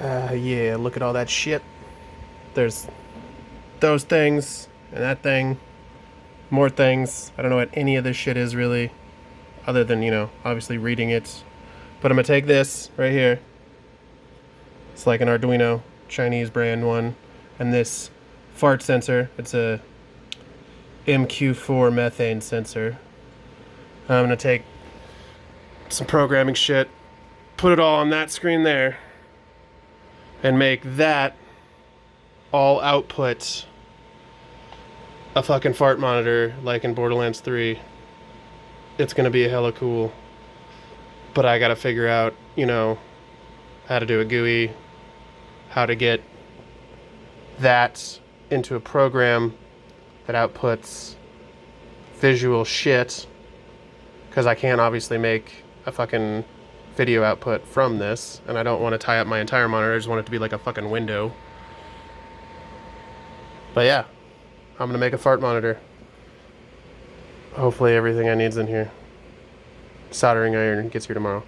Yeah, look at all that shit. There's those things and that thing, more things. I don't know what any of this shit is really, other than, obviously reading it. But I'm gonna take this right here. It's like an Arduino, Chinese brand one. And this fart sensor, it's a MQ4 methane sensor. I'm gonna take some programming shit, put it all on that screen there, and make that all output a fucking fart monitor like in Borderlands 3. It's gonna be hella cool. But I gotta figure out, how to do a GUI, how to get that into a program that outputs visual shit, because I can't obviously make a fucking video output from this, and I don't want to tie up my entire monitor. I just want it to be like a fucking window. But yeah, I'm gonna make a fart monitor. Hopefully everything I need's in here. Soldering iron gets here tomorrow.